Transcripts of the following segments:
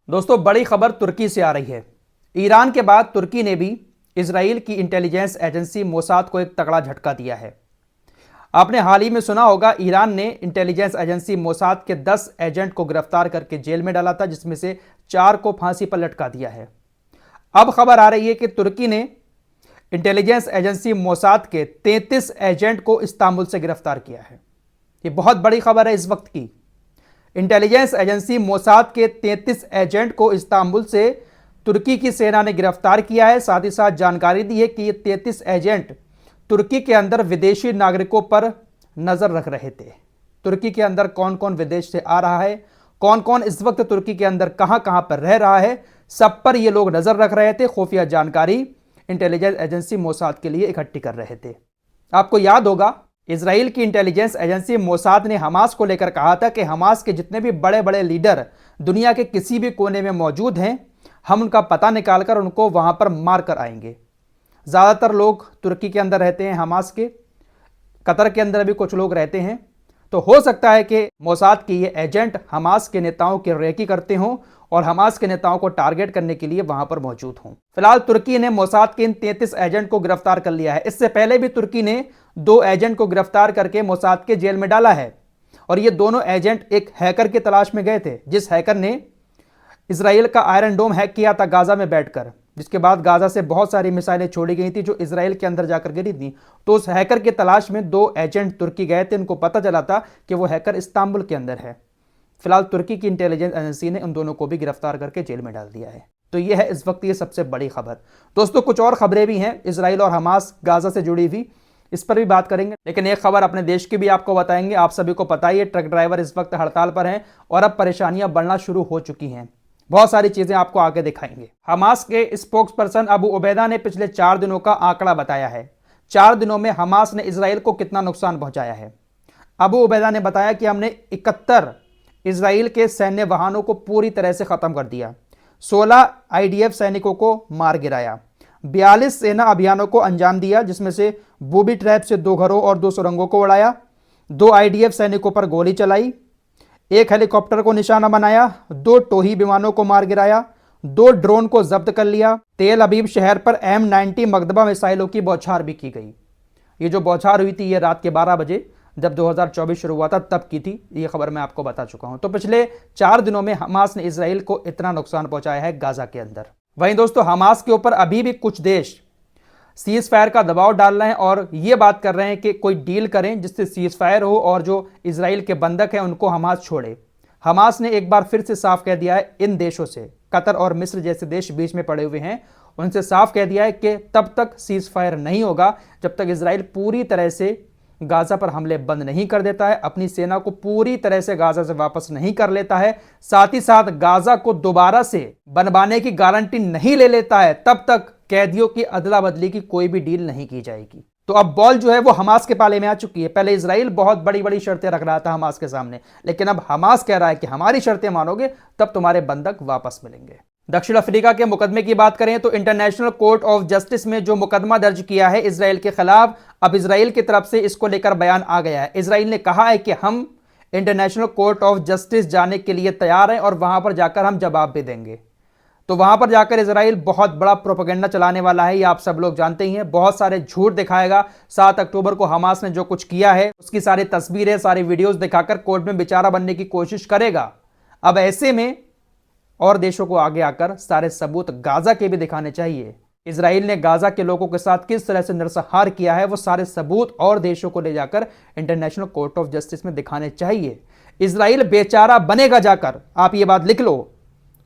दोस्तों, बड़ी खबर तुर्की से आ रही है। ईरान के बाद तुर्की ने भी इजराइल की इंटेलिजेंस एजेंसी मोसाद को एक तगड़ा झटका दिया है। आपने हाल ही में सुना होगा, ईरान ने इंटेलिजेंस एजेंसी मोसाद के 10 एजेंट को गिरफ्तार करके जेल में डाला था, जिसमें से 4 को फांसी पर लटका दिया है। अब खबर आ रही है कि तुर्की ने इंटेलिजेंस एजेंसी मोसाद के 33 एजेंट को इस्तांबुल से गिरफ्तार किया है। ये बहुत बड़ी खबर है इस वक्त की। इंटेलिजेंस एजेंसी मोसाद के 33 एजेंट को इस्तांबुल से तुर्की की सेना ने गिरफ्तार किया है। साथ ही साथ जानकारी दी है कि ये 33 एजेंट तुर्की के अंदर विदेशी नागरिकों पर नजर रख रहे थे। तुर्की के अंदर कौन कौन विदेश से आ रहा है, कौन कौन इस वक्त तुर्की के अंदर कहां कहां पर रह रहा है, सब पर ये लोग नजर रख रहे थे। खुफिया जानकारी इंटेलिजेंस एजेंसी मोसाद के लिए इकट्ठी कर रहे थे। आपको याद होगा, इजराइल की इंटेलिजेंस एजेंसी मोसाद ने हमास को लेकर कहा था कि हमास के जितने भी बड़े बड़े लीडर दुनिया के किसी भी कोने में मौजूद हैं, हम उनका पता निकालकर उनको वहां पर मार कर आएंगे। ज़्यादातर लोग तुर्की के अंदर रहते हैं, हमास के, कतर के अंदर भी कुछ लोग रहते हैं। तो हो सकता है कि मोसाद के ये एजेंट हमास के नेताओं की रेकी करते हों और हमास के नेताओं को टारगेट करने के लिए वहां पर मौजूद हों। फिलहाल तुर्की ने मोसाद के इन 33 एजेंट को गिरफ्तार कर लिया है। इससे पहले भी तुर्की ने 2 एजेंट को गिरफ्तार करके मोसाद के जेल में डाला है। और ये दोनों एजेंट एक हैकर की तलाश में गए थे, जिस हैकर ने इजराइल का आयरन डोम हैक किया था गाजा में बैठकर, जिसके बाद गाजा से बहुत सारी मिसाइलें छोड़ी गई थी जो इजराइल के अंदर जाकर गिरी थी। तो उस हैकर की तलाश में 2 एजेंट तुर्की गए थे। उनको पता चला था कि वो हैकर इस्तांबुल के अंदर है। फिलहाल तुर्की की इंटेलिजेंस एजेंसी ने उन दोनों को भी गिरफ्तार करके जेल में डाल दिया है। तो ये है इस वक्त ये सबसे बड़ी खबर। दोस्तों, कुछ और खबरें भी हैं इजराइल और हमास गाजा से जुड़ी हुई, इस पर भी बात करेंगे। लेकिन एक खबर अपने देश की भी आपको बताएंगे। आप सभी को पता ही है, ट्रक ड्राइवर इस वक्त हड़ताल पर हैं और अब परेशानियां बढ़ना शुरू हो चुकी हैं। बहुत सारी चीजें आपको आगे दिखाएंगे। हमास के स्पोक्स पर्सन अबू उबैदा ने पिछले 4 दिनों का आंकड़ा बताया है। 4 दिनों में हमास ने इजराइल को कितना नुकसान पहुंचाया है। अबू उबैदा ने बताया कि हमने 71 इजराइल के सैन्य वाहनों को पूरी तरह से खत्म कर दिया, 16 आईडीएफ सैनिकों को मार गिराया, 42 सेना अभियानों को अंजाम दिया, जिसमें से बूबी ट्रैप से 2 घरों और 2 सुरंगों को उड़ाया, 2 आईडीएफ सैनिकों पर गोली चलाई, 1 हेलीकॉप्टर को निशाना बनाया, 2 टोही विमानों को मार गिराया, 2 ड्रोन को जब्त कर लिया। तेल अबीब शहर पर M90 मकदबा मिसाइलों की बौछार भी की गई। ये जो बौछार हुई थी, ये रात के 12 बजे जब 2024 शुरू हुआ था तब की थी। ये खबर मैं आपको बता चुका हूं। तो पिछले 4 दिनों में हमास ने इजराइल को इतना नुकसान पहुंचाया है गाजा के अंदर। वहीं दोस्तों, हमास के ऊपर अभी भी कुछ देश सीज फायर का दबाव डाल रहे हैं और ये बात कर रहे हैं कि कोई डील करें जिससे सीज फायर हो और जो इजराइल के बंधक हैं उनको हमास छोड़े। हमास ने एक बार फिर से साफ कह दिया है इन देशों से, कतर और मिस्र जैसे देश बीच में पड़े हुए हैं, उनसे साफ कह दिया है कि तब तक सीज फायर नहीं होगा जब तक इजराइल पूरी तरह से गाजा पर हमले बंद नहीं कर देता है, अपनी सेना को पूरी तरह से गाजा से वापस नहीं कर लेता है, साथ ही साथ गाजा को दोबारा से बनवाने की गारंटी नहीं ले लेता है, तब तक कैदियों की अदला बदली की कोई भी डील नहीं की जाएगी। तो अब बॉल जो है वो हमास के पाले में आ चुकी है। पहले इजराइल बहुत बड़ी बड़ी शर्तें रख रहा था हमास के सामने, लेकिन अब हमास कह रहा है कि हमारी शर्तें मानोगे तब तुम्हारे बंधक वापस मिलेंगे। दक्षिण अफ्रीका के मुकदमे की बात करें तो इंटरनेशनल कोर्ट ऑफ जस्टिस में जो मुकदमा दर्ज किया है इजराइल के खिलाफ, अब इजराइल की तरफ से इसको लेकर बयान आ गया है। इजराइल ने कहा है कि हम इंटरनेशनल कोर्ट ऑफ जस्टिस जाने के लिए तैयार हैं और वहां पर जाकर हम जवाब भी देंगे। तो वहां पर जाकर इजराइल बहुत बड़ा प्रोपेगेंडा चलाने वाला है, ये आप सब लोग जानते ही हैं। बहुत सारे झूठ दिखाएगा। 7 अक्टूबर को हमास ने जो कुछ किया है उसकी सारी तस्वीरें, सारी वीडियोस दिखाकर कोर्ट में बेचारा बनने की कोशिश करेगा। अब ऐसे में और देशों को आगे आकर सारे सबूत गाजा के भी दिखाने चाहिए। इजराइल ने गाजा के लोगों के साथ किस तरह से नरसंहार किया है, वो सारे सबूत और देशों को ले जाकर इंटरनेशनल कोर्ट ऑफ जस्टिस में दिखाने चाहिए। इजराइल बेचारा बनेगा जाकर, आप ये बात लिख लो।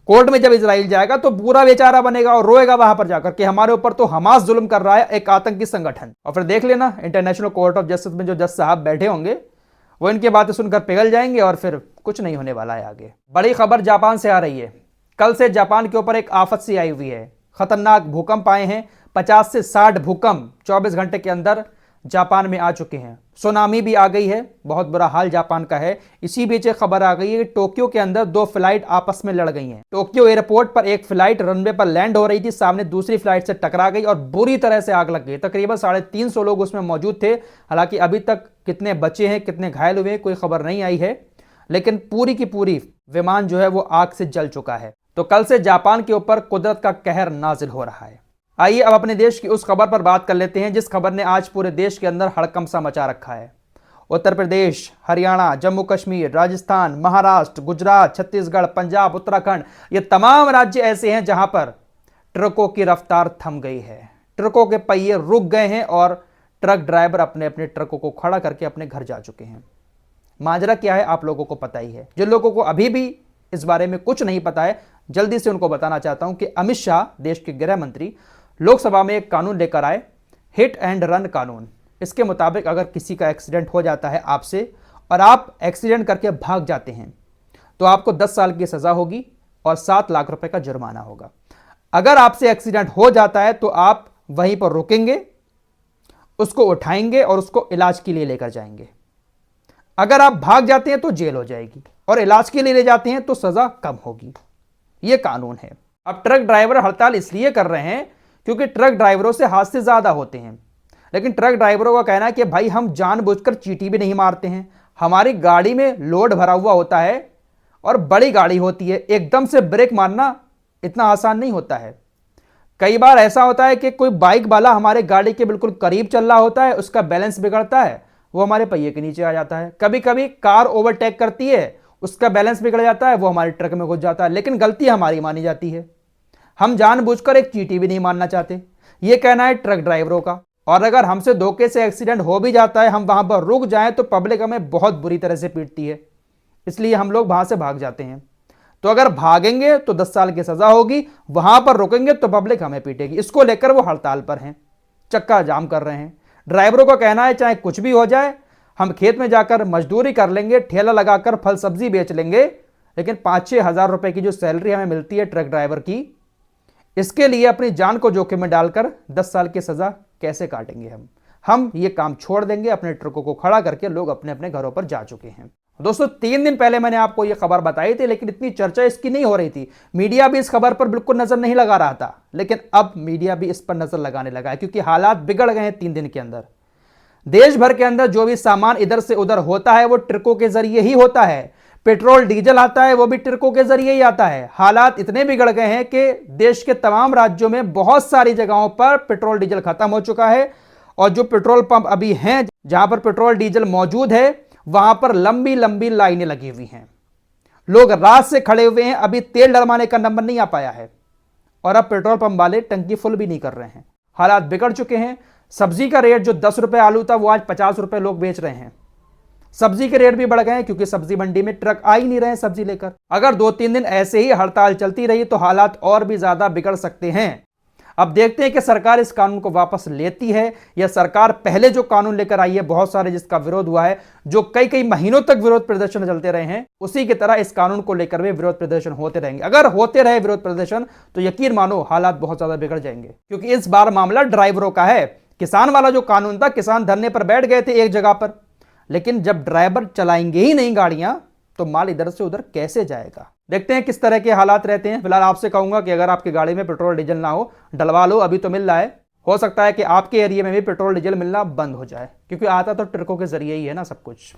कोर्ट में जब इजराइल जाएगा तो पूरा बेचारा बनेगा और रोएगा वहां पर जाकर कि हमारे ऊपर तो हमास जुल्म कर रहा है, एक आतंकी संगठन। और फिर देख लेना, इंटरनेशनल कोर्ट ऑफ जस्टिस में जो जज साहब बैठे होंगे वो इनकी बातें सुनकर पिघल जाएंगे और फिर कुछ नहीं होने वाला है आगे। बड़ी खबर जापान से आ रही है। कल से जापान के ऊपर एक आफत सी आई हुई है। खतरनाक भूकंप आए हैं। 50 से 60 भूकंप 24 घंटे के अंदर जापान में आ चुके हैं। सुनामी भी आ गई है। बहुत बुरा हाल जापान का है। इसी बीच एक खबर आ गई है कि टोक्यो के अंदर 2 फ्लाइट आपस में लड़ गई हैं। टोक्यो एयरपोर्ट पर एक फ्लाइट रनवे पर लैंड हो रही थी, सामने दूसरी फ्लाइट से टकरा गई और बुरी तरह से आग लग गई। तकरीबन 350 लोग उसमें मौजूद थे। हालांकि अभी तक कितने बचे हैं, कितने घायल हुए, कोई खबर नहीं आई है, लेकिन पूरी की पूरी विमान जो है वो आग से जल चुका है। तो कल से जापान के ऊपर कुदरत का कहर नाजिल हो रहा है। आइए अब अपने देश की उस खबर पर बात कर लेते हैं जिस खबर ने आज पूरे देश के अंदर हड़कंप सा मचा रखा है। उत्तर प्रदेश, हरियाणा, जम्मू कश्मीर, राजस्थान, महाराष्ट्र, गुजरात, छत्तीसगढ़, पंजाब, उत्तराखंड, ये तमाम राज्य ऐसे हैं जहां पर ट्रकों की रफ्तार थम गई है। ट्रकों के पहिए रुक गए हैं और ट्रक ड्राइवर अपने अपने ट्रकों को खड़ा करके अपने घर जा चुके हैं। माजरा क्या है आप लोगों को पता ही है। जिन लोगों को अभी भी इस बारे में कुछ नहीं पता है, जल्दी से उनको बताना चाहता हूं कि अमित शाह, देश के गृह मंत्री, लोकसभा में एक कानून लेकर आए, हिट एंड रन कानून। इसके मुताबिक अगर किसी का एक्सीडेंट हो जाता है आपसे और आप एक्सीडेंट करके भाग जाते हैं तो आपको 10 साल की सजा होगी और 7 लाख रुपए का जुर्माना होगा। अगर आपसे एक्सीडेंट हो जाता है तो आप वहीं पर रुकेंगे, उसको उठाएंगे और उसको इलाज के लिए लेकर जाएंगे। अगर आप भाग जाते हैं तो जेल हो जाएगी और इलाज के लिए ले जाते हैं तो सजा कम होगी। यह कानून है। अब ट्रक ड्राइवर हड़ताल इसलिए कर रहे हैं क्योंकि ट्रक ड्राइवरों से हादसे ज्यादा होते हैं, लेकिन ट्रक ड्राइवरों का कहना है कि भाई हम जानबूझकर चींटी भी नहीं मारते हैं। हमारी गाड़ी में लोड भरा हुआ होता है और बड़ी गाड़ी होती है, एकदम से ब्रेक मारना इतना आसान नहीं होता है। कई बार ऐसा होता है कि कोई बाइक वाला हमारे गाड़ी के बिल्कुल करीब चल रहा होता है, उसका बैलेंस बिगड़ता है, वो हमारे पहिए के नीचे आ जाता है। कभी कभी कार ओवरटेक करती है, उसका बैलेंस बिगड़ जाता है, वो हमारे ट्रक में घुस जाता है, लेकिन गलती हमारी मानी जाती है। हम जानबूझकर एक चींटी भी नहीं मारना चाहते, ये कहना है ट्रक ड्राइवरों का। और अगर हमसे धोखे से एक्सीडेंट हो भी जाता है, हम वहां पर रुक जाएं तो पब्लिक हमें बहुत बुरी तरह से पीटती है, इसलिए हम लोग वहां से भाग जाते हैं। तो अगर भागेंगे तो 10 साल की सजा होगी, वहां पर रुकेंगे तो पब्लिक हमें पीटेगी। इसको लेकर वो हड़ताल पर हैं, चक्का जाम कर रहे हैं। ड्राइवरों का कहना है चाहे कुछ भी हो जाए, हम खेत में जाकर मजदूरी कर लेंगे, ठेला लगाकर फल सब्जी बेच लेंगे, लेकिन 5-6 हज़ार रुपए की जो सैलरी हमें मिलती है ट्रक ड्राइवर की, इसके लिए अपनी जान को जोखिम में डालकर 10 साल की सजा कैसे काटेंगे हम ये काम छोड़ देंगे। अपने ट्रकों को खड़ा करके लोग अपने अपने घरों पर जा चुके हैं। दोस्तों 3 दिन पहले मैंने आपको यह खबर बताई थी, लेकिन इतनी चर्चा इसकी नहीं हो रही थी। मीडिया भी इस खबर पर बिल्कुल नजर नहीं लगा रहा था, लेकिन अब मीडिया भी इस पर नजर लगाने लगा है क्योंकि हालात बिगड़ गए हैं 3 दिन के अंदर। देश भर के अंदर जो भी सामान इधर से उधर होता है वो ट्रकों के जरिए ही होता है। पेट्रोल डीजल आता है वो भी ट्रकों के जरिए ही आता है। हालात इतने बिगड़ गए हैं कि देश के तमाम राज्यों में बहुत सारी जगहों पर पेट्रोल डीजल खत्म हो चुका है और जो पेट्रोल पंप अभी हैं जहां पर पेट्रोल डीजल मौजूद है वहां पर लंबी लंबी लाइनें लगी हुई हैं। लोग रात से खड़े हुए हैं, अभी तेल डलवाने का नंबर नहीं आ पाया है और अब पेट्रोल पंप वाले टंकी फुल भी नहीं कर रहे हैं। हालात बिगड़ चुके हैं। सब्जी का रेट जो 10 रुपए आलू था वो आज 50 रुपए लोग बेच रहे हैं। सब्जी के रेट भी बढ़ गए हैं क्योंकि सब्जी मंडी में ट्रक आ ही नहीं रहे हैं सब्जी लेकर। अगर 2-3 दिन ऐसे ही हड़ताल चलती रही तो हालात और भी ज्यादा बिगड़ सकते हैं। अब देखते हैं कि सरकार इस कानून को वापस लेती है या सरकार पहले जो कानून लेकर आई है बहुत सारे जिसका विरोध हुआ है, जो कई महीनों तक विरोध प्रदर्शन चलते रहे हैं, उसी की तरह इस कानून को लेकर भी विरोध प्रदर्शन होते रहेंगे। अगर होते रहे विरोध प्रदर्शन तो यकीन मानो हालात बहुत ज्यादा बिगड़ जाएंगे क्योंकि इस बार मामला ड्राइवरों का है। किसान वाला जो कानून था, किसान धरने पर बैठ गए थे एक जगह पर, लेकिन जब ड्राइवर चलाएंगे ही नहीं गाड़ियां तो माल इधर से उधर कैसे जाएगा। देखते हैं किस तरह के हालात रहते हैं। फिलहाल आपसे कहूंगा कि अगर आपकी गाड़ी में पेट्रोल डीजल ना हो, डलवा लो, अभी तो मिल रहा है। हो सकता है कि आपके एरिया में भी पेट्रोल डीजल मिलना बंद हो जाए क्योंकि आता तो ट्रकों के जरिए ही है ना सब कुछ।